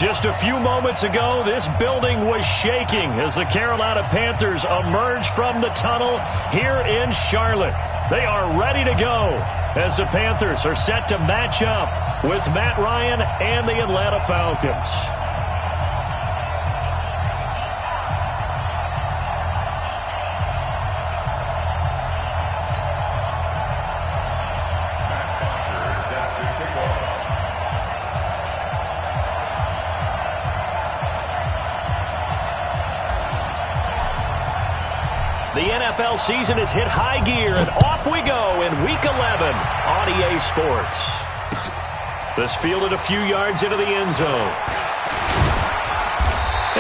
Just a few moments ago, this building was shaking as the Carolina Panthers emerged from the tunnel here in Charlotte. They are ready to go as the Panthers are set to match up with Matt Ryan and the Atlanta Falcons. The NFL season has hit high gear, and off we go in Week 11 on EA Sports. This fielded a few yards into the end zone.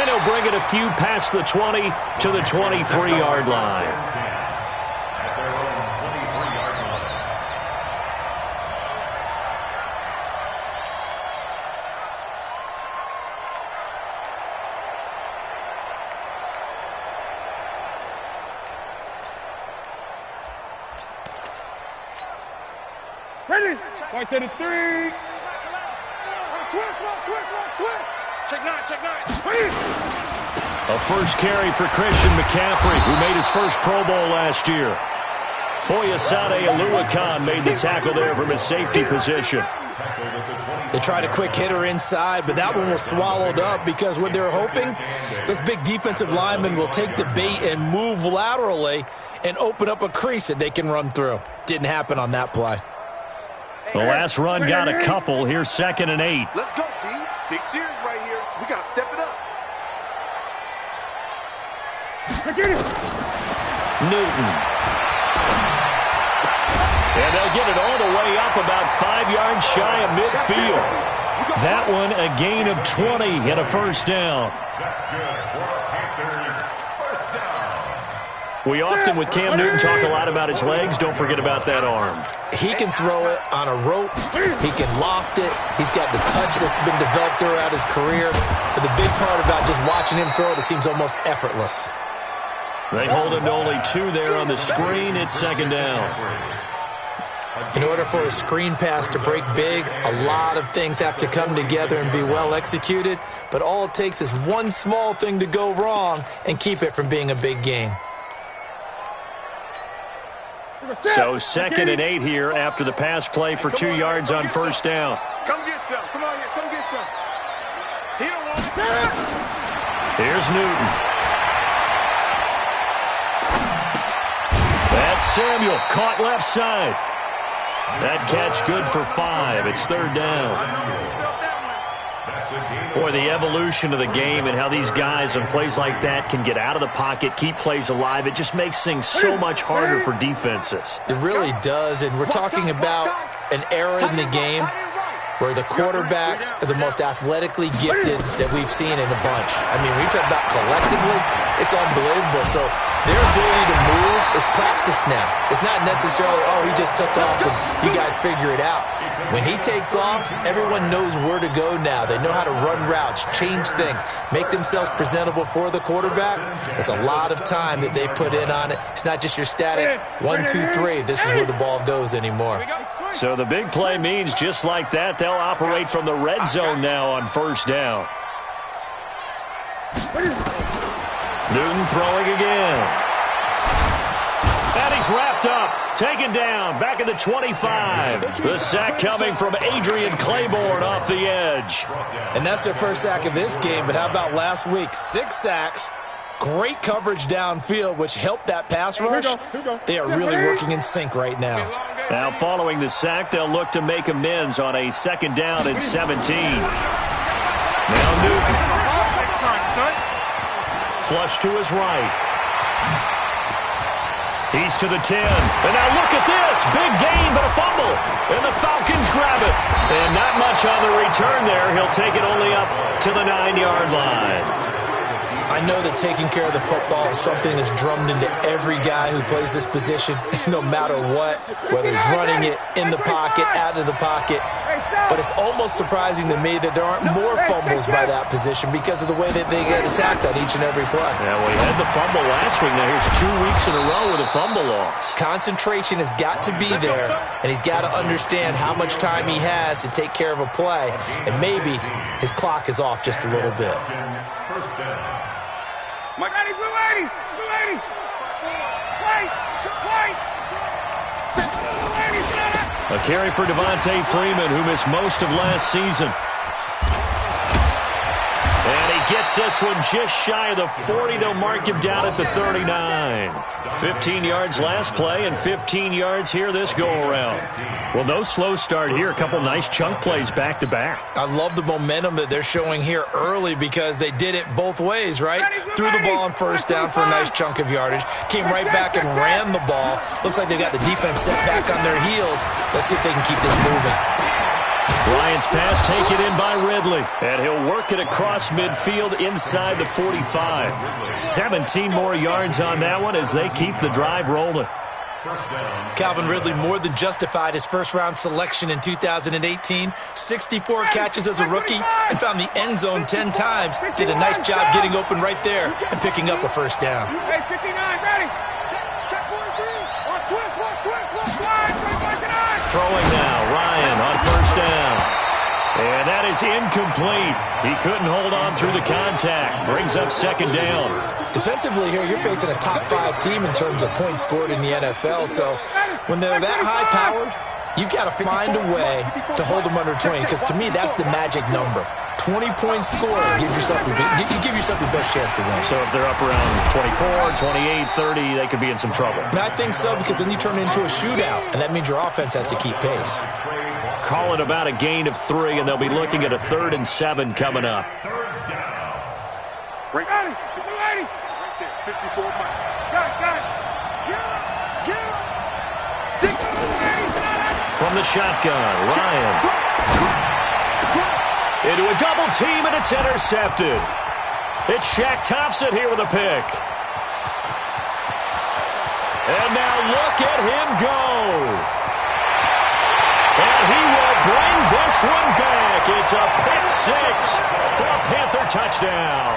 And he'll bring it a few past the 20 to the 23-yard line. Ready? Right to the 3. Twist. Check nine. A first carry for Christian McCaffrey, who made his first Pro Bowl last year. Foyesade Oluwakan made the tackle there from his safety position. They tried a quick hitter inside, but that one was swallowed up because what they're hoping, those big defensive linemen will take the bait and move laterally and open up a crease that they can run through. Didn't happen on that play. The last run got a couple. Here's 2nd and 8. Let's go, D. Big series right here. So we got to step it up. Newton. And they'll get it all the way up about 5 yards shy of midfield. That one a gain of 20 and a first down. That's good for Panthers. First down. We often, with Cam Newton, talk a lot about his legs. Don't forget about that arm. He can throw it on a rope. He can loft it. He's got the touch that's been developed throughout his career. But the big part about just watching him throw it seems almost effortless. They hold him to only 2 there on the screen. It's 2nd down. In order for a screen pass to break big, a lot of things have to come together and be well executed. But all it takes is one small thing to go wrong and keep it from being a big game. So 2nd and 8 here after the pass play for 2 yards on first down. Come get some. Come on here. Come get some. He don't want it. Here's Newton. That's Samuel, caught left side. That catch good for 5. It's 3rd down. Boy, the evolution of the game and how these guys on plays like that can get out of the pocket, keep plays alive, it just makes things so much harder for defenses. It really does, and we're talking about an era in the game where the quarterbacks are the most athletically gifted that we've seen in a bunch. I mean, when you talk about collectively, it's unbelievable. So their ability to move is practiced now. It's not necessarily, oh, he just took off and you guys figure it out. When he takes off, everyone knows where to go now. They know how to run routes, change things, make themselves presentable for the quarterback. It's a lot of time that they put in on it. It's not just your static 1, 2, 3. This is where the ball goes anymore. So the big play means just like that, they'll operate from the red zone now on first down. Newton throwing again. And he's wrapped up. Taken down, back at the 25. The sack coming from Adrian Claiborne off the edge. And that's their first sack of this game, but how about last week? 6 sacks, great coverage downfield, which helped that pass rush. They are really working in sync right now. Now following the sack, they'll look to make amends on a 2nd down and 17. Now Newton. Flush to his right. He's to the 10. And now look at this. Big gain, but a fumble. And the Falcons grab it. And not much on the return there. He'll take it only up to the 9-yard line. I know that taking care of the football is something that's drummed into every guy who plays this position, no matter what, whether it's running it, in the pocket, out of the pocket. but it's almost surprising to me that there aren't more fumbles by that position because of the way that they get attacked on each and every play. Yeah, well, he had the fumble last week. Now here's 2 weeks in a row with a fumble loss. Concentration has got to be there, and he's got to understand how much time he has to take care of a play, and maybe his clock is off just a little bit. First down. Mike, blue lady. A carry for Devontae Freeman, who missed most of last season. And he gets this one just shy of the 40. They'll mark him down at the 39. 15 yards last play and 15 yards here this go-around. Well, no slow start here. A couple nice chunk plays back-to-back. I love the momentum that they're showing here early because they did it both ways, right? Threw the ball on first down for a nice chunk of yardage. Came right back and ran the ball. Looks like they got the defense set back on their heels. Let's see if they can keep this moving. Bryant's pass taken in by Ridley. And he'll work it across midfield inside the 45. 17 more yards on that one as they keep the drive rolling. Calvin Ridley more than justified his first-round selection in 2018. 64 catches as a rookie and found the end zone 10 times. Did a nice job getting open right there and picking up a first down. Hey, 59, ready. Check 43. Watch twist. Throwing now, Ryan on first down. And that is incomplete. He couldn't hold on through the contact. Brings up second down. Defensively here, you're facing a top-5 team in terms of points scored in the NFL. So when they're that high-powered, you've got to find a way to hold them under 20. Because to me, that's the magic number. 20-point score gives yourself you give yourself the best chance to win. So if they're up around 24, 28, 30, they could be in some trouble. And I think so, because then you turn it into a shootout, and that means your offense has to keep pace. Calling about a gain of 3, and they'll be looking at a 3rd and 7 coming up. Ready. Right there. 54 Mike. Got it. Get him. From the shotgun, Ryan. Into a double team, and it's intercepted. It's Shaq Thompson here with a pick. And now look at him go. And he will bring this one back. It's a pick 6 for a Panther touchdown.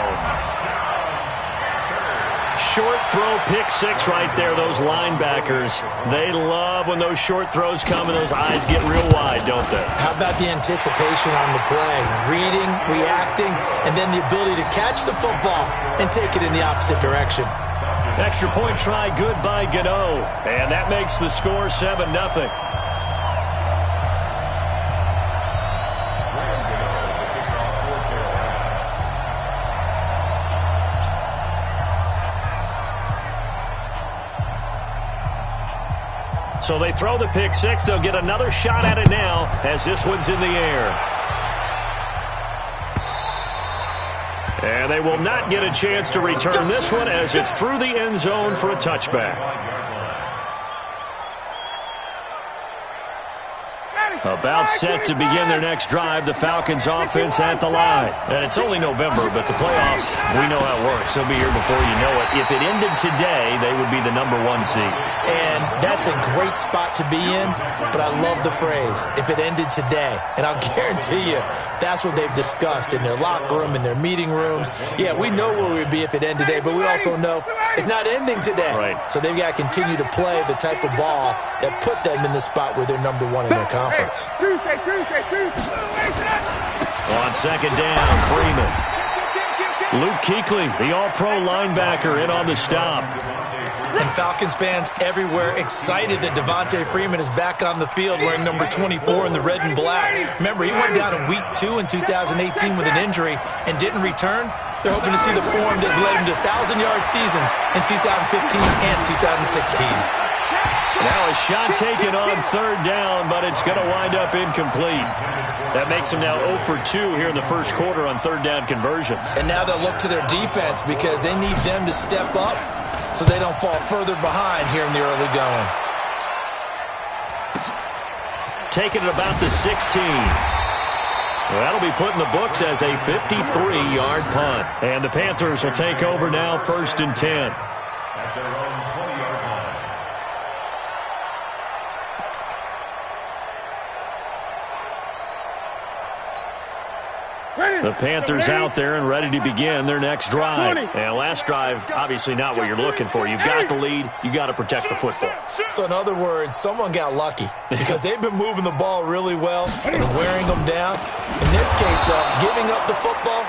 Short throw, pick 6 right there. Those linebackers, they love when those short throws come and those eyes get real wide, don't they? How about the anticipation on the play? Reading, reacting, and then the ability to catch the football and take it in the opposite direction. Extra point try good by Gano. And that makes the score 7-0. So they throw the pick 6. They'll get another shot at it now as this one's in the air. And they will not get a chance to return this one as it's through the end zone for a touchback. About set to begin their next drive. The Falcons offense at the line. And it's only November, but the playoffs, we know how it works. They'll be here before you know it. If it ended today, they would be the number 1 seed. And that's a great spot to be in, but I love the phrase, if it ended today. And I'll guarantee you, that's what they've discussed in their locker room, in their meeting rooms. Yeah, we know where we'd be if it ended today, but we also know it's not ending today. Right. So they've got to continue to play the type of ball that put them in the spot where they're number 1 in their conference. Tuesday. On second down, Freeman. Luke Kuechly, the all-pro linebacker, in on the stop. And Falcons fans everywhere excited that Devontae Freeman is back on the field wearing number 24 in the red and black. Remember, he went down in week 2 in 2018 with an injury and didn't return. They're hoping to see the form that led him to 1,000-yard seasons in 2015 and 2016. Now a shot taken on third down, but it's going to wind up incomplete. That makes them now 0 for 2 here in the first quarter on third down conversions. And now they'll look to their defense because they need them to step up so they don't fall further behind here in the early going. Taking it about the 16. Well, that'll be put in the books as a 53-yard punt. And the Panthers will take over now, 1st and 10. At their own 20-yard line. The Panthers out there and ready to begin their next drive. And last drive, obviously not what you're looking for. You've got the lead. You've got to protect the football. So in other words, someone got lucky because they've been moving the ball really well and wearing them down. In this case, though, giving up the football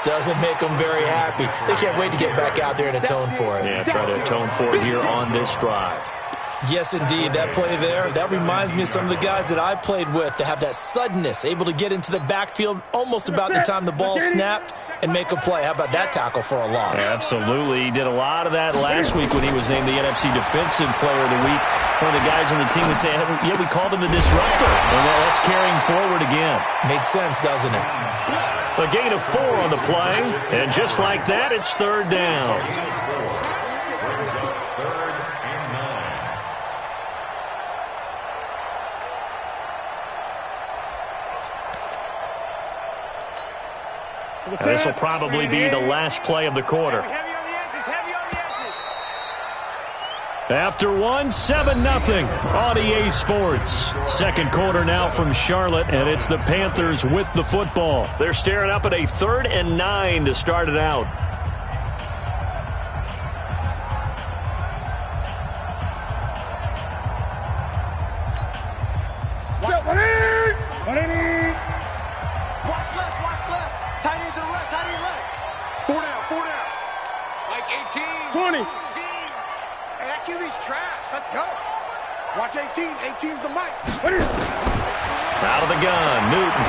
doesn't make them very happy. They can't wait to get back out there and atone for it. Yeah, try to atone for it here on this drive. Yes, indeed. That play there, that reminds me of some of the guys that I played with to have that suddenness, able to get into the backfield almost about the time the ball snapped and make a play. How about that tackle for a loss? Yeah, absolutely. He did a lot of that last week when he was named the NFC Defensive Player of the Week. One of the guys on the team that say, yeah, we called him the disruptor. And that's carrying forward again. Makes sense, doesn't it? A gain of 4 on the play, and just like that, it's third down. And this will probably be the last play of the quarter. After one, 7-0 on EA Sports. Second quarter now from Charlotte, and it's the Panthers with the football. They're staring up at a 3rd and 9 to start it out. Let's go. Watch 18. 18's the mic. Out of the gun, Newton.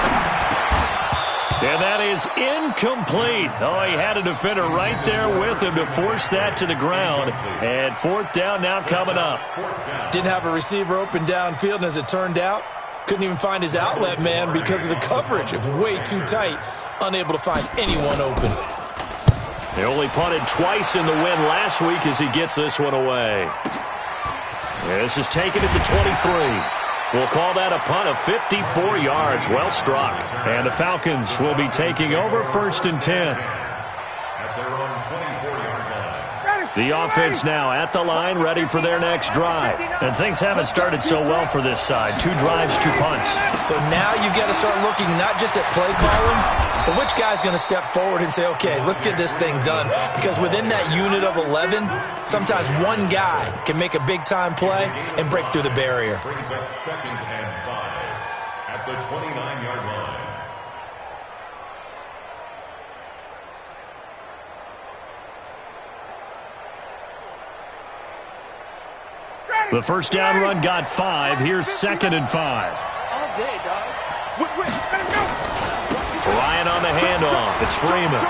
And that is incomplete. Oh, he had a defender right there with him to force that to the ground. And 4th down now coming up. Didn't have a receiver open downfield, and as it turned out, couldn't even find his outlet man because of the coverage. It was way too tight, unable to find anyone open. They only punted twice in the win last week as he gets this one away. This is taken at the 23. We'll call that a punt of 54 yards. Well struck. And the Falcons will be taking over 1st and 10. At their own 24-yard line. The offense now at the line, ready for their next drive. And things haven't started so well for this side. 2 drives, 2 punts. So now you've got to start looking not just at play calling, but which guy's going to step forward and say, okay, let's get this thing done. Because within that unit of 11, sometimes one guy can make a big-time play and break through the barrier. Brings up 2nd and 5 at the 29-yard line. The first down run got 5. Here's 2nd and 5. All day, dog. Ryan on the handoff. It's Freeman.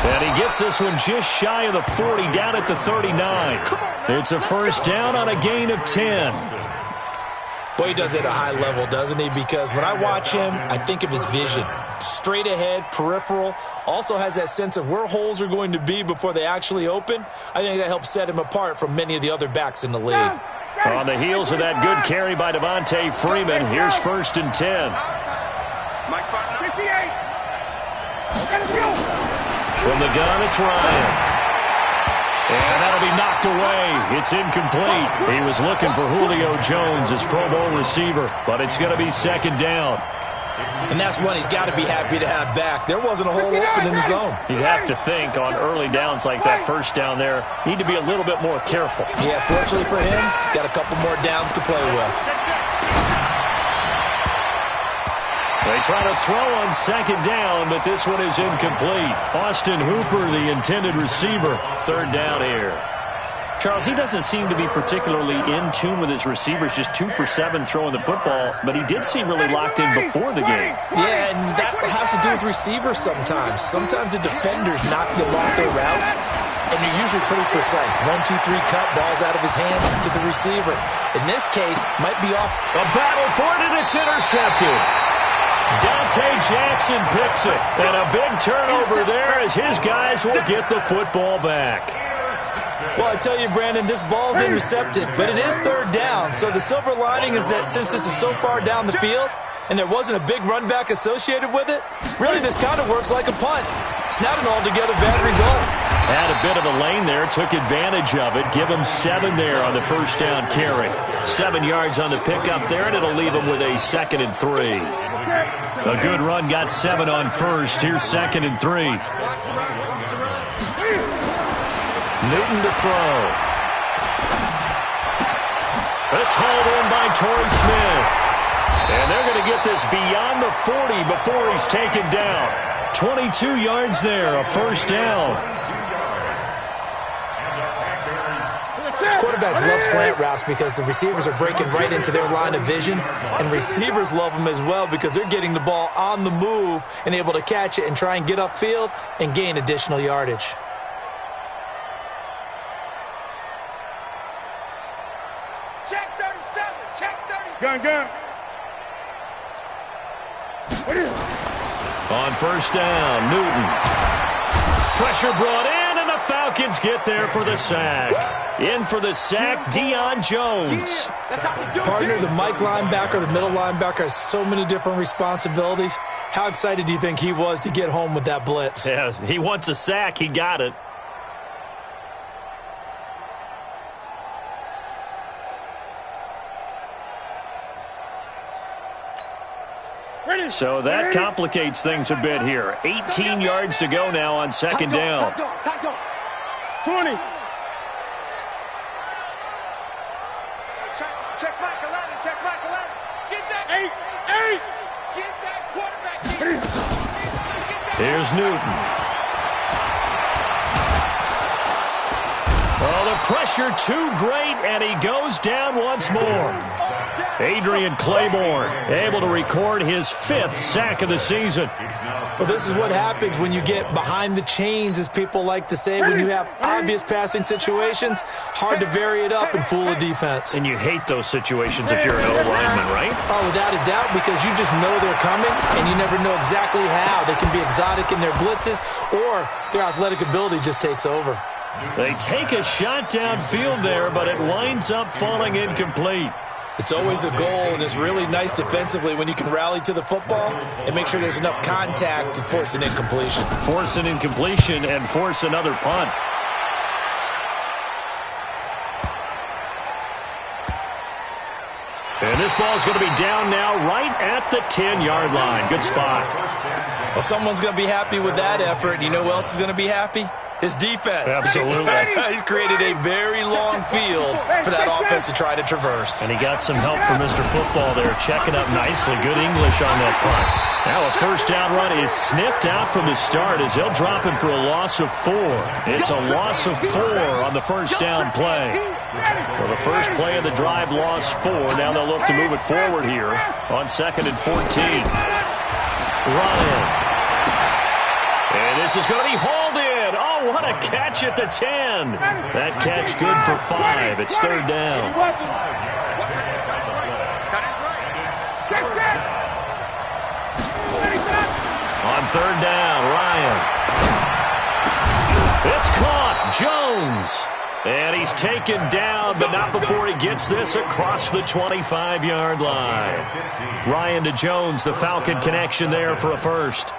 And he gets this one just shy of the 40, down at the 39. It's a first down on a gain of 10. Boy, he does it at a high level, doesn't he? Because when I watch him, I think of his vision. Straight ahead, peripheral. Also has that sense of where holes are going to be before they actually open. I think that helps set him apart from many of the other backs in the league. On the heels of that good carry by Devontae Freeman, here's 1st and 10. From the gun, it's Ryan. And that'll be knocked away. It's incomplete. He was looking for Julio Jones, his Pro Bowl receiver, but it's going to be 2nd down. And that's one he's got to be happy to have back. There wasn't a hole open in the zone. You'd have to think on early downs like that first down there, need to be a little bit more careful. Yeah, fortunately for him, got a couple more downs to play with. They try to throw on 2nd down, but this one is incomplete. Austin Hooper, the intended receiver. 3rd down here. Charles, he doesn't seem to be particularly in tune with his receivers, just 2 for 7 throwing the football, but he did seem really locked in before the game. Yeah, and that has to do with receivers sometimes. Sometimes the defenders knock them off their route, and they're usually pretty precise. 1, 2, 3 cut, balls out of his hands to the receiver. In this case, might be off. A battle for it, and it's intercepted. Dante Jackson picks it, and a big turnover there as his guys will get the football back. Well, I tell you, Brandon, this ball's intercepted, but it is 3rd down. So the silver lining is that since this is so far down the field and there wasn't a big run back associated with it, really this kind of works like a punt. It's not an altogether bad result. Had a bit of a lane there, took advantage of it. Give him 7 there on the first down carry. 7 yards on the pickup there, and it'll leave him with a 2nd and 3. A good run, got 7 on first. Here's 2nd and 3. Newton to throw. It's hauled in by Torrey Smith. And they're going to get this beyond the 40 before he's taken down. 22 yards there, a first down. Quarterbacks love slant routes because the receivers are breaking right into their line of vision, and receivers love them as well because they're getting the ball on the move and able to catch it and try and get upfield and gain additional yardage. Check 37. Check 37. Gun. On first down, Newton. Pressure brought in, and the Falcons get there for the sack. In for the sack, Deion Jones. Partner, the Mike linebacker, the middle linebacker, has so many different responsibilities. How excited do you think he was to get home with that blitz? Yeah, he wants a sack. He got it. So that complicates things a bit here. 18 yards to go now on 2nd down. 20. Check Mike 11. Check Mike 11. Get that 8. Get that quarterback. Here's Newton. Oh, the pressure too great, and he goes down once more. Adrian Claiborne able to record his 5th sack of the season. Well, this is what happens when you get behind the chains, as people like to say, when you have obvious passing situations. Hard to vary it up and fool a defense. And you hate those situations if you're an O-lineman, right? Oh, without a doubt, because you just know they're coming, and you never know exactly how. They can be exotic in their blitzes, or their athletic ability just takes over. They take a shot downfield there, but it winds up falling incomplete. It's always a goal, and it's really nice defensively when you can rally to the football and make sure there's enough contact to force an incompletion. Force an incompletion and force another punt. And this ball is going to be down now right at the 10-yard line. Good spot. Well, someone's going to be happy with that effort. You know who else is going to be happy? His defense. Absolutely. He's created a very long field for that offense to try to traverse. And he got some help from Mr. Football there, checking up nicely. Good English on that punt. Now a first down run is sniffed out from the start as they'll drop him for a loss of 4. It's a loss of 4 on the first down play. Well, the first play of the drive lost 4. Now they'll look to move it forward here on 2nd and 14. Ryan. And this is going to be hauled in. Oh, what a catch at the 10. That catch good for 5. It's 3rd down. On 3rd down, Ryan. It's caught. Jones. And he's taken down, but not before he gets this across the 25-yard line. Ryan to Jones, the Falcon connection there for a first.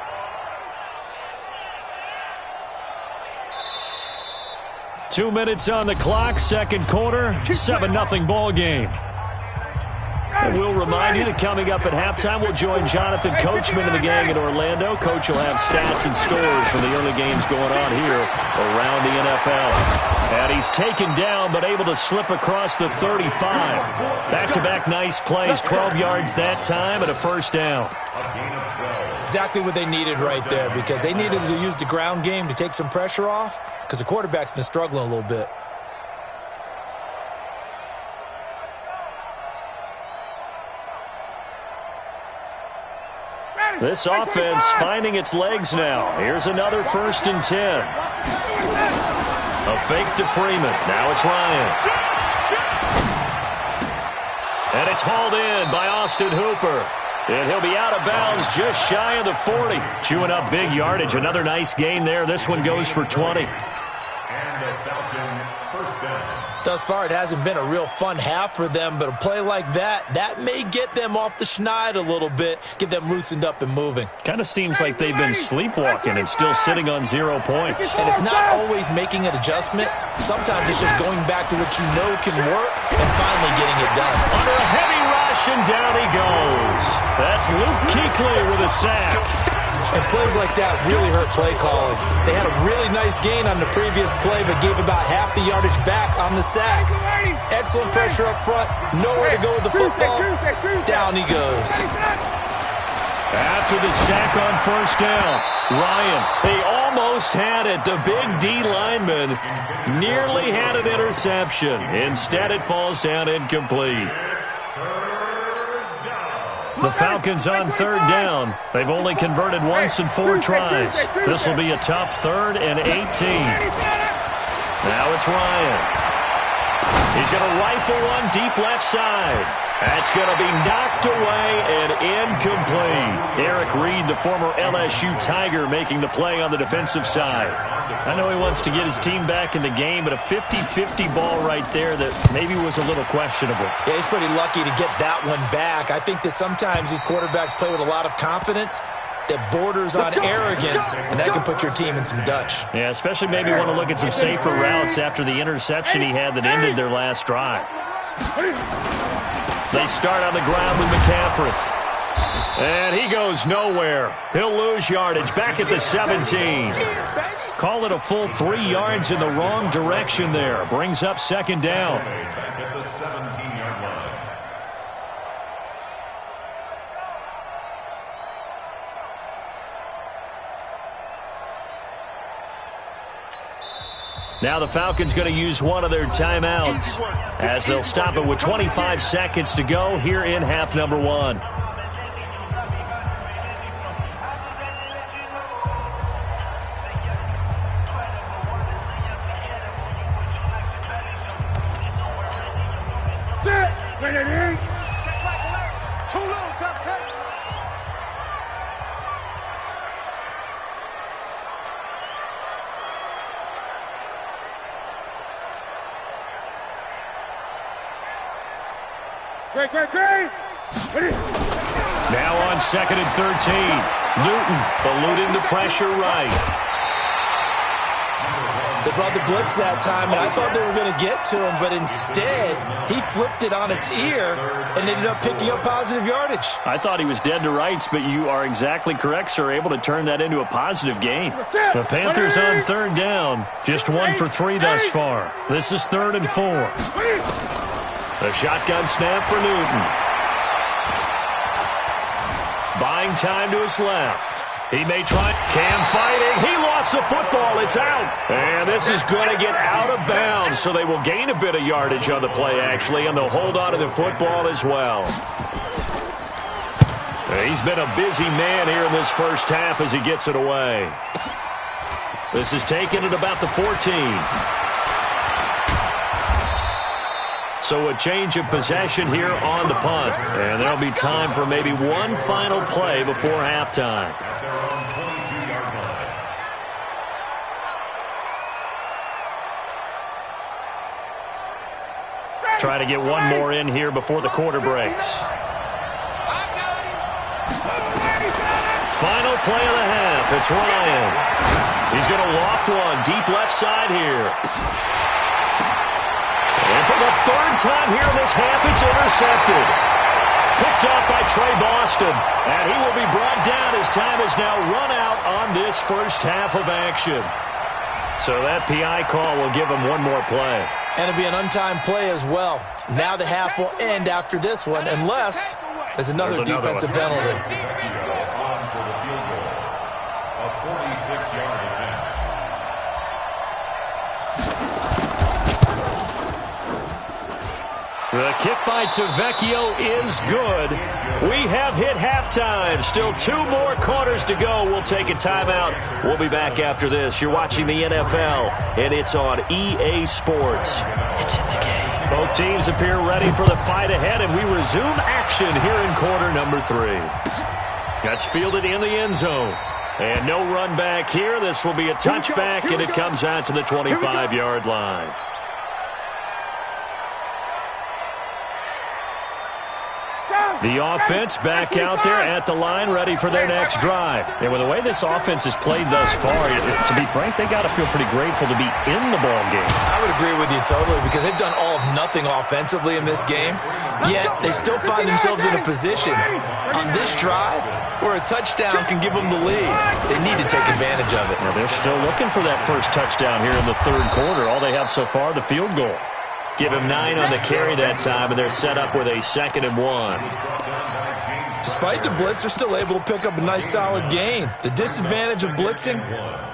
Two minutes on the clock, second quarter, 7-0 ball game. And we'll remind you that coming up at halftime, we'll join Jonathan Coachman and the gang in Orlando. Coach will have stats and scores from the early games going on here around the NFL. And he's taken down, but able to slip across the 35. Back-to-back nice plays, 12 yards that time, and a first down. Exactly what they needed right there, because they needed to use the ground game to take some pressure off, because the quarterback's been struggling a little bit. This offense finding its legs now. Here's another 1st and 10. A fake to Freeman. Now it's Ryan. And it's hauled in by Austin Hooper. And he'll be out of bounds just shy of the 40. Chewing up big yardage. Another nice gain there. This one goes for 20. Thus far, it hasn't been a real fun half for them, but a play like that may get them off the schneid a little bit, get them loosened up and moving. Kind of seems like they've been sleepwalking and still sitting on 0 points. And it's not always making an adjustment. Sometimes it's just going back to what you know can work and finally getting it done. Under a heavy ride. rush, and down he goes. That's Luke Kuechly with a sack. And plays like that really hurt play calling. They had a really nice gain on the previous play, but gave about half the yardage back on the sack. Excellent pressure up front. Nowhere to go with the football. Down he goes. After the sack on first down, Ryan, they almost had it. The big D lineman nearly had an interception. Instead, it falls down incomplete. The Falcons on third down. They've only converted once in 4 tries. This will be a tough 3rd and 18. Now it's Ryan. He's going to rifle one deep left side. That's going to be knocked away and incomplete. Eric Reed, the former LSU Tiger, making the play on the defensive side. I know he wants to get his team back in the game, but a 50-50 ball right there that maybe was a little questionable. Yeah, he's pretty lucky to get that one back. I think that sometimes these quarterbacks play with a lot of confidence that borders on arrogance, and that can put your team in some Dutch. Yeah, especially maybe want to look at some safer routes after the interception he had that ended their last drive. They start on the ground with McCaffrey. And he goes nowhere. He'll lose yardage back at the 17. Call it a full 3 yards in the wrong direction there. Brings up second down. Back at the 17-yard line. Now the Falcons going to use one of their timeouts as they'll stop it with 25 seconds to go here in half number 1. Too little, Cupcake. Great. Now on 2nd and 13. Newton eluding the pressure right. They brought the blitz that time, and I thought they were going to get to him, but instead, he flipped it on its ear and ended up picking up positive yardage. I thought he was dead to rights, but you are exactly correct, sir. Able to turn that into a positive gain. The Panthers on third down. Just 1 for 3 thus far. This is 3rd and 4. The shotgun snap for Newton. Buying time to his left. He may try. Cam fighting. He lost the football. It's out. And this is going to get out of bounds, so they will gain a bit of yardage on the play, actually, and they'll hold on to the football as well. He's been a busy man here in this first half as he gets it away. This is taken at about the 14. So a change of possession here on the punt. And there'll be time for maybe one final play before halftime. At their own 22-yard line. Try to get one more in here before the quarter breaks. Final play of the half. It's Ryan. He's going to loft one deep left side here. And for the 3rd time here in this half, it's intercepted. Picked up by Trey Boston. And he will be brought down as time is now run out on this first half of action. So that PI call will give him one more play. And it'll be an untimed play as well. Now the half will end after this one, unless there's another defensive penalty. On for the field goal. A 46-yard attempt. The kick by Tavecchio is good. We have hit halftime. Still 2 more quarters to go. We'll take a timeout. We'll be back after this. You're watching the NFL, and it's on EA Sports. It's in the game. Both teams appear ready for the fight ahead, and we resume action here in quarter number 3. That's fielded in the end zone. And no run back here. This will be a touchback, and it comes out to the 25-yard line. Go! The offense back out there at the line, ready for their next drive. And with the way this offense has played thus far, to be frank, they got to feel pretty grateful to be in the ball game. I would agree with you totally because they've done all of nothing offensively in this game, yet they still find themselves in a position on this drive where a touchdown can give them the lead. They need to take advantage of it. Now they're still looking for that first touchdown here in the third quarter. All they have so far, the field goal. Give him 9 on the carry that time, and they're set up with a 2nd and 1. Despite the blitz, they're still able to pick up a nice solid gain. The disadvantage of blitzing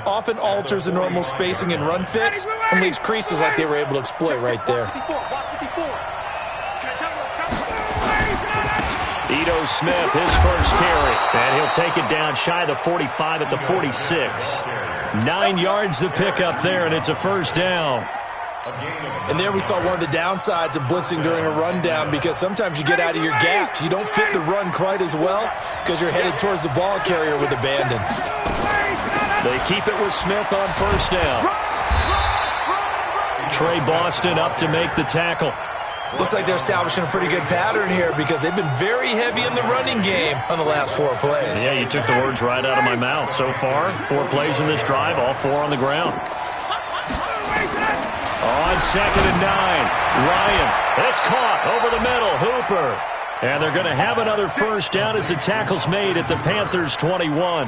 often alters the normal spacing and run fits and leaves creases like they were able to exploit right there. Ito Smith, his first carry, and he'll take it down shy of the 45 at the 46. 9 yards to pick up there, and it's a first down. And there we saw one of the downsides of blitzing during a rundown because sometimes you get out of your gaps. You don't fit the run quite as well because you're headed towards the ball carrier with abandon. They keep it with Smith on first down. Trey Boston up to make the tackle. Looks like they're establishing a pretty good pattern here because they've been very heavy in the running game on the last 4 plays. Yeah, you took the words right out of my mouth. So far, 4 plays in this drive, all 4 on the ground. On 2nd and 9, Ryan. It's caught over the middle. Hooper. And they're going to have another first down as the tackle's made at the Panthers' 21.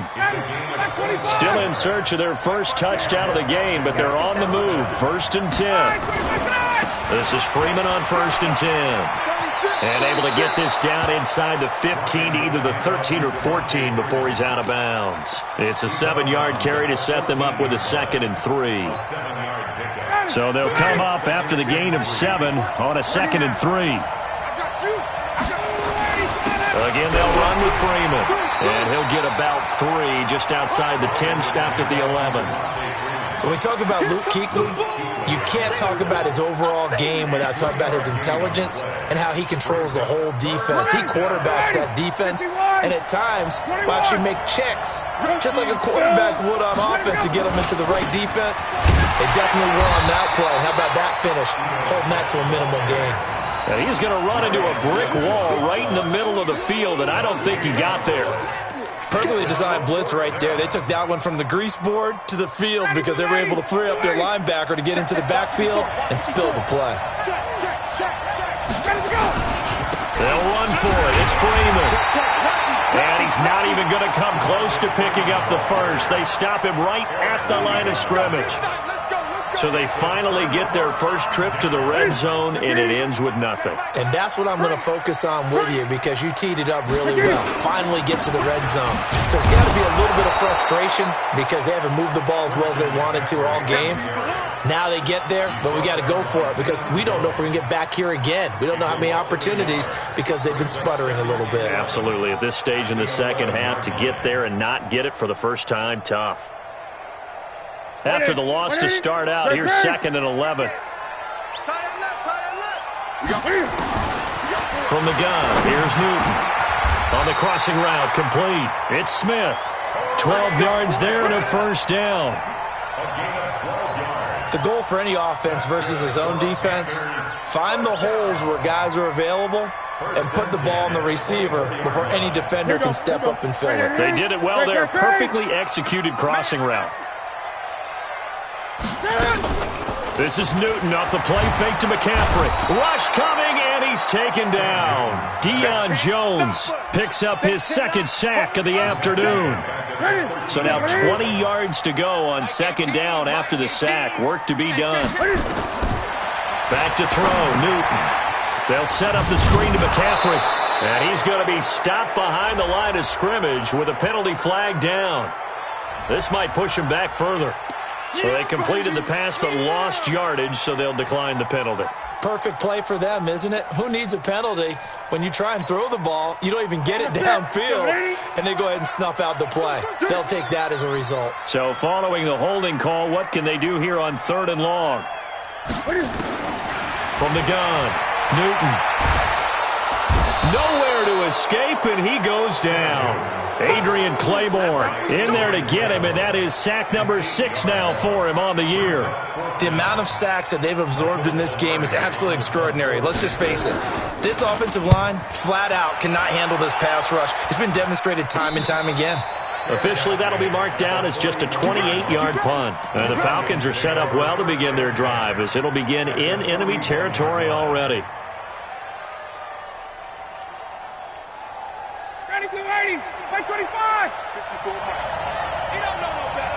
Still in search of their first touchdown of the game, but they're on the move. 1st and 10. This is Freeman on 1st and 10. And able to get this down inside the 15 to either the 13 or 14 before he's out of bounds. It's a 7-yard carry to set them up with a 2nd and 3. So they'll come up after the gain of 7 on a 2nd and 3. Again, they'll run with Freeman. And he'll get about 3 just outside the 10, stopped at the 11. When we talk about Luke Kuechly, you can't talk about his overall game without talking about his intelligence and how he controls the whole defense. He quarterbacks that defense, and at times will actually make checks, just like a quarterback would on offense to get them into the right defense. They definitely were on that play. How about that finish? Holding that to a minimal gain. And he's going to run into a brick wall right in the middle of the field, and I don't think he got there. Perfectly designed blitz right there. They took that one from the grease board to the field because they were able to free up their linebacker to get into the backfield and spill the play. They'll run for it. It's Freeman. And he's not even going to come close to picking up the first. They stop him right at the line of scrimmage. So they finally get their first trip to the red zone, and it ends with nothing. And that's what I'm going to focus on with you because you teed it up really well. Finally get to the red zone. So it's got to be a little bit of frustration because they haven't moved the ball as well as they wanted to all game. Now they get there, but we got to go for it because we don't know if we're going to get back here again. We don't know how many opportunities because they've been sputtering a little bit. Absolutely. At this stage in the second half, to get there and not get it for the first time, tough. After the loss to start out, here's 2nd and 11. From the gun, here's Newton. On the crossing route, complete. It's Smith. 12 yards there and a first down. The goal for any offense versus his own defense, find the holes where guys are available and put the ball on the receiver before any defender can step up and fill it. They did it well there. Perfectly executed crossing route. This is Newton off the play fake to McCaffrey. Rush coming, and he's taken down. Deion Jones picks up his 2nd sack of the afternoon. So now 20 yards to go on 2nd down after the sack. Work to be done. Back to throw, Newton. They'll set up the screen to McCaffrey. And he's going to be stopped behind the line of scrimmage with a penalty flag down. This might push him back further. So they completed the pass but lost yardage, so they'll decline the penalty. Perfect play for them, isn't it? Who needs a penalty when you try and throw the ball, you don't even get it downfield, and they go ahead and snuff out the play. They'll take that as a result. So following the holding call, what can they do here on 3rd and long? From the gun, Newton. Nowhere to escape, and he goes down. Adrian Claiborne in there to get him, and that is sack number 6 now for him on the year. The amount of sacks that they've absorbed in this game is absolutely extraordinary. Let's just face it. This offensive line, flat out, cannot handle this pass rush. It's been demonstrated time and time again. Officially, that'll be marked down as just a 28-yard punt. The Falcons are set up well to begin their drive, as it'll begin in enemy territory already. Ready, blue 80, play 25. He don't know no better.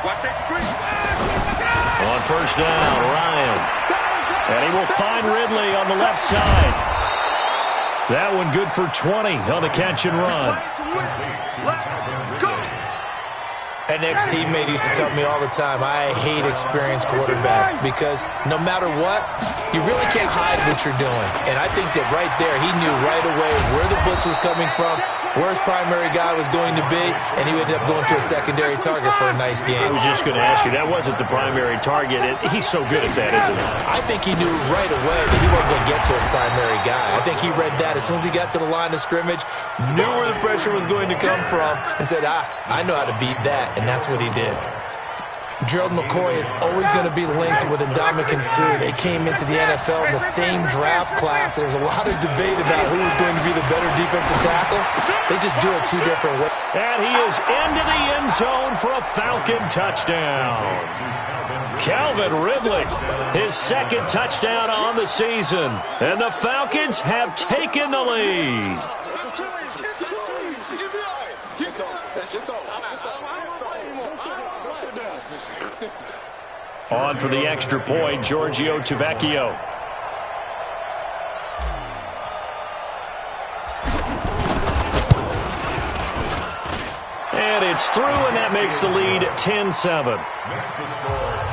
Watch that green. On first down, Ryan. And he will find Ridley on the left side. That one good for 20 on the catch and run. An ex-teammate used to tell me all the time, I hate experienced quarterbacks because no matter what, you really can't hide what you're doing. And I think that right there, he knew right away where the blitz was coming from, where his primary guy was going to be, and he ended up going to a secondary target for a nice game. I was just going to ask you, that wasn't the primary target. He's so good at that, isn't he? I think he knew right away that he wasn't going to get to his primary guy. I think he read that as soon as he got to the line of scrimmage, knew where the pressure was going to come from, and said, I know how to beat that. And that's what he did. Gerald McCoy is always going to be linked with Ndamukong Suh. They came into the NFL in the same draft class. There was a lot of debate about who was going to be the better defensive tackle. They just do it 2 different ways. And he is into the end zone for a Falcon touchdown. Calvin Ridley, his 2nd touchdown on the season. And the Falcons have taken the lead. On for the extra point, Giorgio Tavecchio. And it's through, and that makes the lead 10-7. Next to score,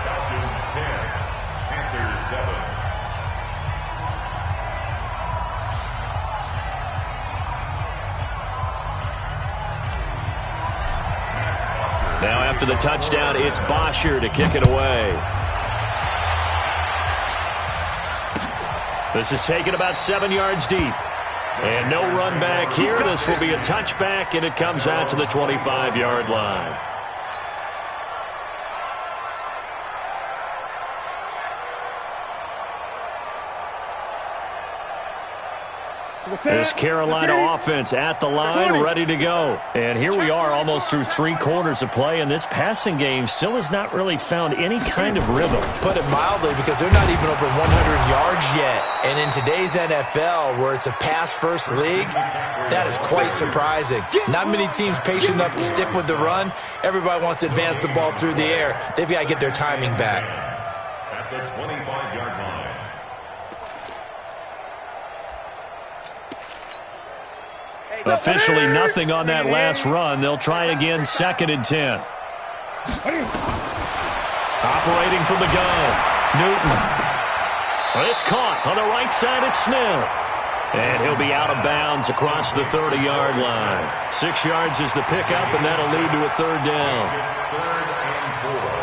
Falcons 10, Panthers 7. Now after the touchdown, it's Bosher to kick it away. This is taken about 7 yards deep. And no run back here. This will be a touchback, and it comes out to the 25-yard line. This Carolina offense at the line, ready to go. And here we are almost through 3 quarters of play, and this passing game still has not really found any kind of rhythm. Put it mildly, because they're not even over 100 yards yet. And in today's NFL, where it's a pass-first league, that is quite surprising. Not many teams patient enough to stick with the run. Everybody wants to advance the ball through the air. They've got to get their timing back. At the 25-yard line. Officially nothing on that last run. They'll try again, 2nd and 10. Operating from the gun, Newton. It's caught on the right side. It's Smith. And he'll be out of bounds across the 30-yard line. 6 yards is the pickup, and that'll lead to a 3rd down. 3rd and 4.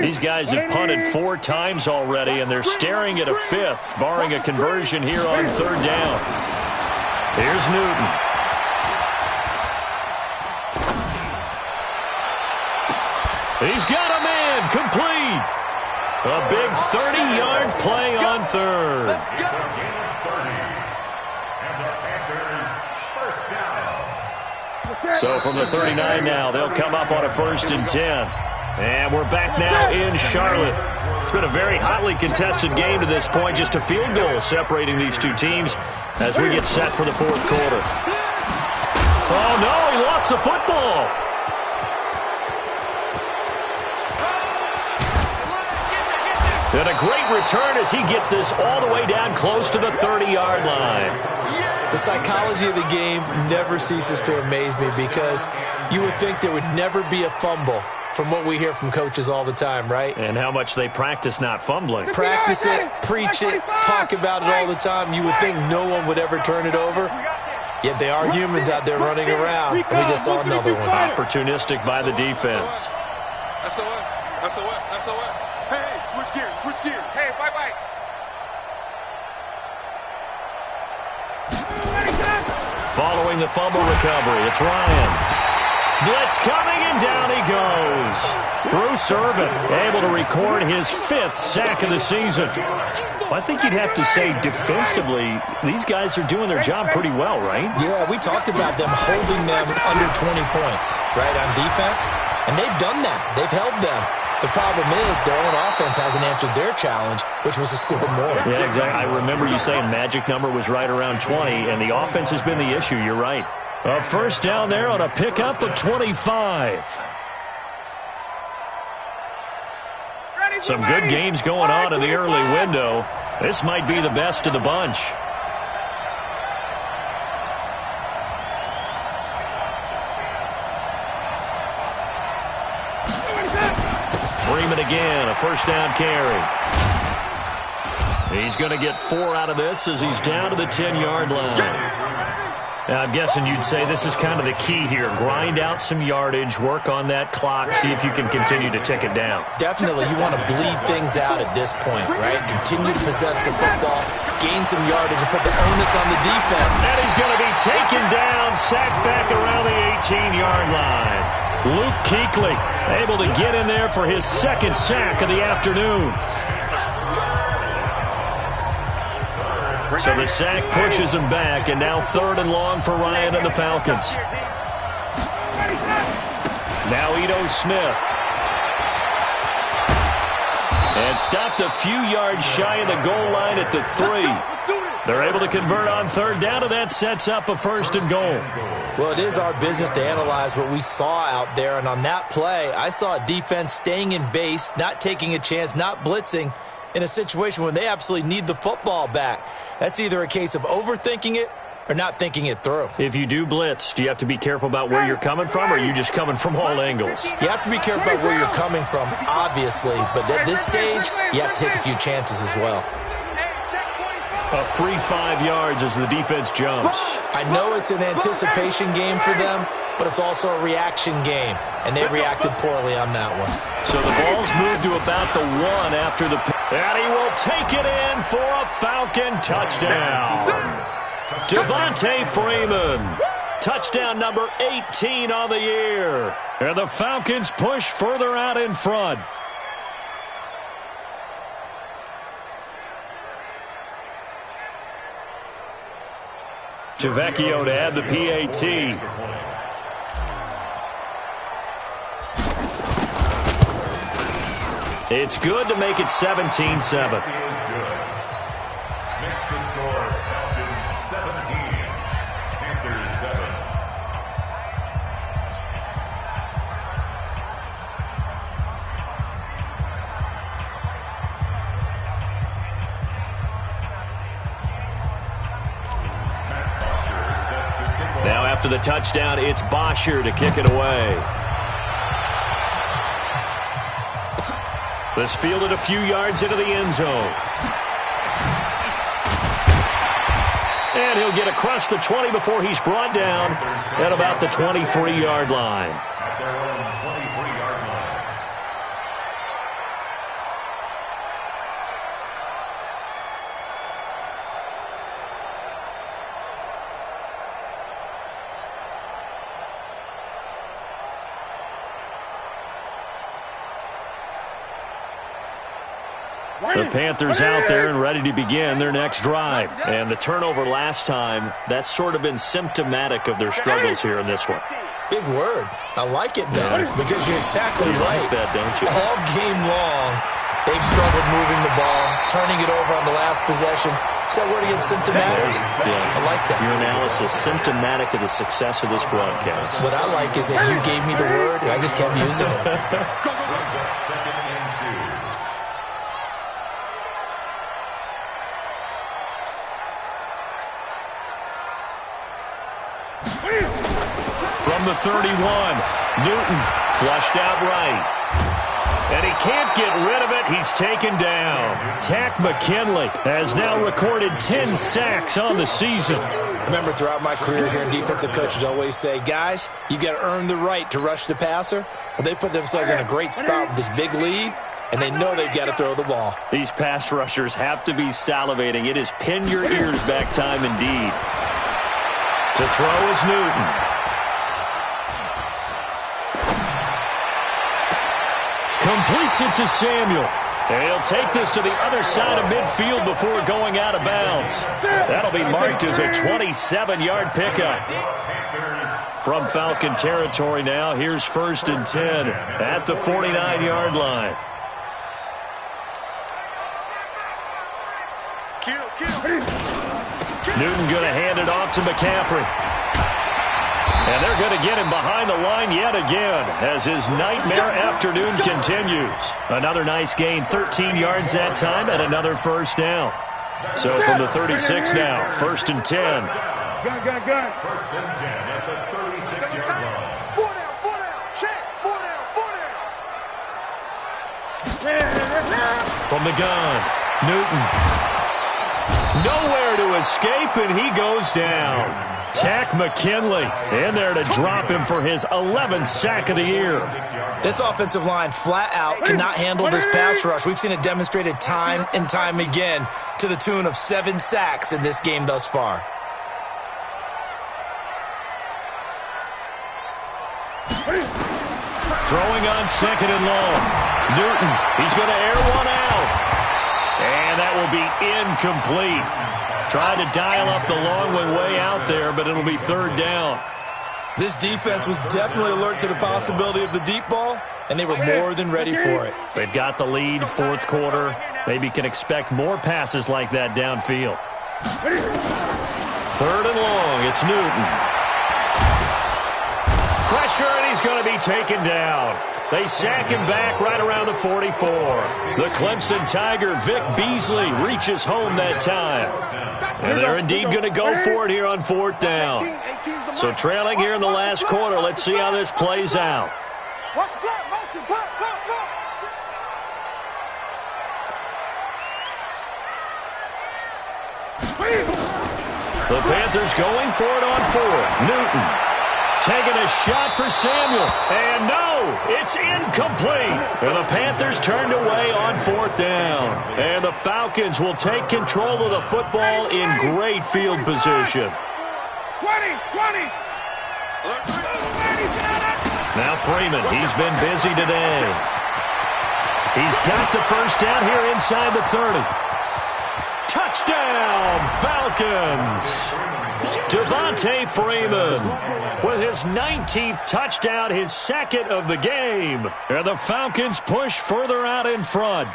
These guys have punted 4 times already, and they're staring at a 5th, barring a conversion here on 3rd down. Here's Newton. He's got a man, complete. A big 30-yard play on 3rd. It's a gain of 30. And the Panthers first down. So from the 39 now, they'll come up on a 1st and 10. And we're back now in Charlotte. It's been a very hotly contested game to this point. Just a field goal separating these 2 teams as we get set for the 4th quarter. Oh, no, he lost the football. And a great return as he gets this all the way down close to the 30-yard line. The psychology of the game never ceases to amaze me, because you would think there would never be a fumble from what we hear from coaches all the time, right? And how much they practice not fumbling. Practice it, preach it, talk about it all the time. You would think no one would ever turn it over. Yet they are humans out there running around, and we just saw another one. Opportunistic by the defense. SOS, SOS, SOS. Hey, switch gears, switch gears. Hey, bye-bye. Following the fumble recovery, it's Ryan. Blitz coming, and down he goes. Bruce Irvin able to record his 5th sack of the season. I think you'd have to say defensively, these guys are doing their job pretty well, right? Yeah, we talked about them holding them under 20 points, right, on defense, and they've done that. They've held them. The problem is their own offense hasn't answered their challenge, which was to score more. Yeah, exactly. I remember you saying magic number was right around 20, and the offense has been the issue. You're right. A first down there on a pickup of 25. Some good games going on in the early window. This might be the best of the bunch. Freeman again, a first down carry. He's going to get 4 out of this as he's down to the 10-yard line. Now, I'm guessing you'd say this is kind of the key here. Grind out some yardage, work on that clock, see if you can continue to tick it down. Definitely, you want to bleed things out at this point, right? Continue to possess the football, gain some yardage, and put the onus on the defense. And he's going to be taken down, sacked back around the 18-yard line. Luke Kuechly able to get in there for his 2nd sack of the afternoon. So the sack pushes him back, and now 3rd and long for Ryan and the Falcons. Now Ito Smith. And stopped a few yards shy of the goal line at the 3. They're able to convert on 3rd down, and that sets up a 1st and goal. Well, it is our business to analyze what we saw out there, and on that play, I saw a defense staying in base, not taking a chance, not blitzing, in a situation when they absolutely need the football back. That's either a case of overthinking it or not thinking it through. If you do blitz, do you have to be careful about where you're coming from, or are you just coming from all angles? You have to be careful about where you're coming from, obviously, but at this stage, you have to take a few chances as well. A free 5 yards as the defense jumps. I know it's an anticipation game for them, but it's also a reaction game, and they reacted poorly on that one. So the ball's moved to about the 1 after the... And he will take it in for a Falcon touchdown. Devontae Freeman. Touchdown number 18 on the year. And the Falcons push further out in front. Tavecchio to add the PAT. It's good to make it 17-7. Now after the touchdown, it's Bosher to kick it away. This fielded a few yards into the end zone. And he'll get across the 20 before he's brought down at about the 23-yard line. At their own 23-yard line. The Panthers out there and ready to begin their next drive. And the turnover last time, that's sort of been symptomatic of their struggles here in this one. Big word. I like it, though, because you're exactly right. Like that, don't you? All game long, they've struggled moving the ball, turning it over on the last possession. Is that word again, symptomatic? Yeah. I like that. Your analysis, symptomatic of the success of this broadcast. What I like is that you gave me the word, and I just kept using it. Second and 2. From the 31, Newton flushed out right. And he can't get rid of it. He's taken down. Tack McKinley has now recorded 10 sacks on the season. Remember, throughout my career here in defensive coaches always say, guys, you got to earn the right to rush the passer. Well, they put themselves in a great spot with this big lead, and they know they've got to throw the ball. These pass rushers have to be salivating. It is pin your ears back time indeed. To throw is Newton. Completes it to Samuel. And he'll take this to the other side of midfield before going out of bounds. That'll be marked as a 27-yard pickup. From Falcon territory now, here's 1st and 10 at the 49-yard line. Newton going to hand it off to McCaffrey. And they're going to get him behind the line yet again as his nightmare afternoon continues. Another nice gain, 13 yards that time, and another first down. So from the 36 now, 1st and 10. Gun. 1st and 10 at the 36-yard line. 4 down, check, 4 down. From the gun, Newton. Nowhere to escape, and he goes down. Tack McKinley in there to drop him for his 11th sack of the year. This offensive line flat out cannot handle this pass rush. We've seen it demonstrated time and time again to the tune of 7 sacks in this game thus far. Throwing on 2nd and long. Newton, he's going to air one out. And that will be incomplete. Tried to dial up the long one way out there, but it'll be 3rd down. This defense was definitely alert to the possibility of the deep ball, and they were more than ready for it. They've got the lead, 4th quarter. Maybe can expect more passes like that downfield. 3rd and long, it's Newton. Pressure, and he's going to be taken down. They sack him back right around the 44. The Clemson Tiger, Vic Beasley, reaches home that time. And they're indeed going to go for it here on 4th down. So trailing here in the last quarter, let's see how this plays out. The Panthers going for it on 4th. Newton taking a shot for Samuel. And no, it's incomplete. And the Panthers turned away on 4th down. And the Falcons will take control of the football in great field position. 20. Now Freeman, he's been busy today. He's got the first down here inside the 30. Touchdown, Falcons! Devontae Freeman with his 19th touchdown, his 2nd of the game. And the Falcons push further out in front.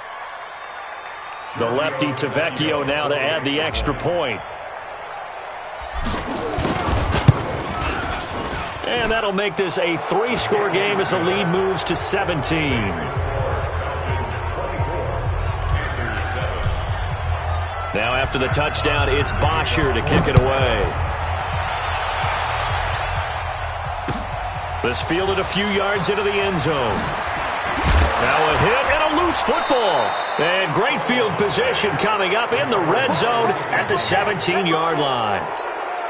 The lefty Tavecchio now to add the extra point. And that'll make this a 3-score game as the lead moves to 17. Now after the touchdown, it's Bosher to kick it away. This fielded a few yards into the end zone. Now a hit and a loose football. And great field position coming up in the red zone at the 17-yard line.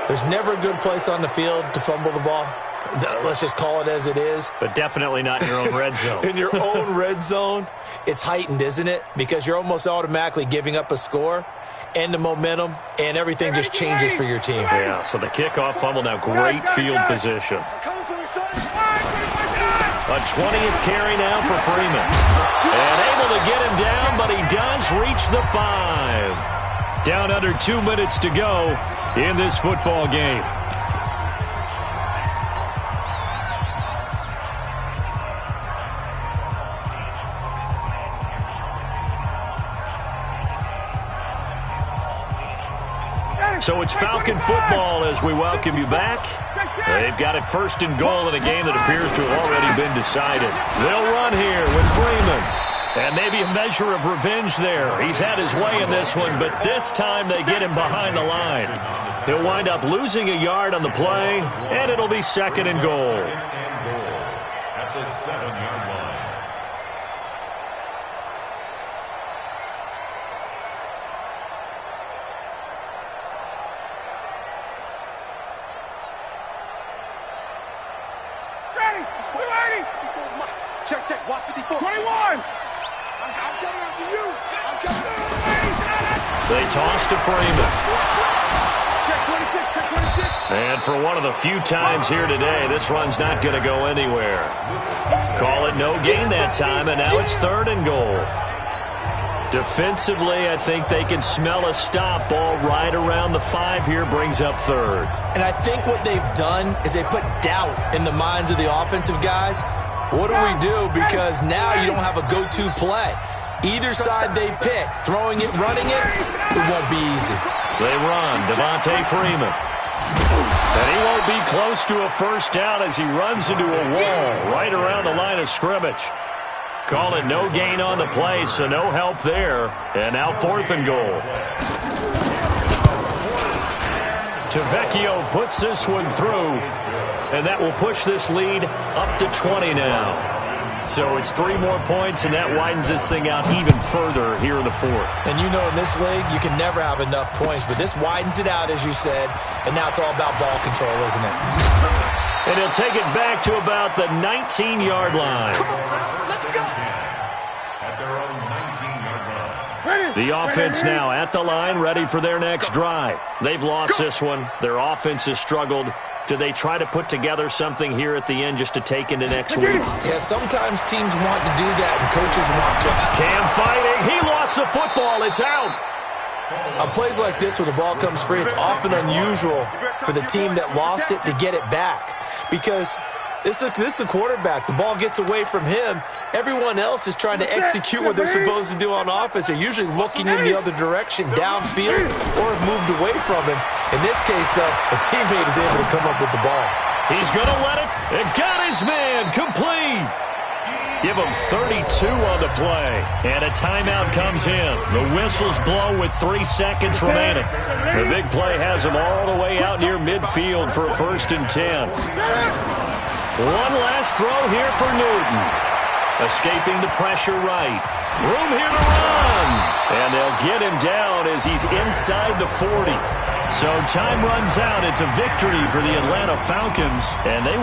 There's never a good place on the field to fumble the ball. Let's just call it as it is. But definitely not in your own red zone. In your own red zone, it's heightened, isn't it? Because you're almost automatically giving up a score and the momentum, and everything just changes for your team. Yeah, so the kickoff fumble, now great field position. A 20th carry now for Freeman. And able to get him down, but he does reach the 5. Down under 2 minutes to go in this football game. So it's Falcon football as we welcome you back. They've got it 1st and goal in a game that appears to have already been decided. They'll run here with Freeman. And maybe a measure of revenge there. He's had his way in this one, but this time they get him behind the line. He'll wind up losing a yard on the play, and it'll be 2nd and goal. At the 7-yard line. Check, check. Watch 54. 21. I'm coming after you. I'm coming after you. They toss to Freeman. Check 26. Check 26. And for one of the few times here today, this run's not going to go anywhere. Call it no gain that time, and now it's 3rd and goal. Defensively, I think they can smell a stop. Ball right around the 5 here, brings up 3rd. And I think what they've done is they put doubt in the minds of the offensive guys. What do we do? Because now you don't have a go-to play. Either side they pick, throwing it, running it, it won't be easy. They run, Devontae Freeman. And he won't be close to a first down as he runs into a wall right around the line of scrimmage. Call it no gain on the play, so no help there. And now 4th and goal. Tavecchio puts this one through, and that will push this lead up to 20 now. So it's 3 more points, and that widens this thing out even further here in the 4th. And you know in this league, you can never have enough points, but this widens it out, as you said, and now it's all about ball control, isn't it? And he'll take it back to about the 19-yard line. The offense now at the line, ready for their next drive. They've lost this one. Their offense has struggled. Do they try to put together something here at the end just to take into next week? Yeah, sometimes teams want to do that, and coaches want to. Cam fighting. He lost the football. It's out. On plays like this where the ball comes free, it's often unusual for the team that lost it to get it back. Because this is the quarterback. The ball gets away from him. Everyone else is trying to execute what they're supposed to do on offense. They're usually looking in the other direction, downfield, or have moved away from him. In this case, though, a teammate is able to come up with the ball. He's going to let it. And got his man complete. Give him 32 on the play. And a timeout comes in. The whistles blow with 3 seconds remaining. The big play has him all the way out near midfield for a 1st and 10. One last throw here for Newton. Escaping the pressure right. Room here to run. And they'll get him down as he's inside the 40. So time runs out. It's a victory for the Atlanta Falcons. And they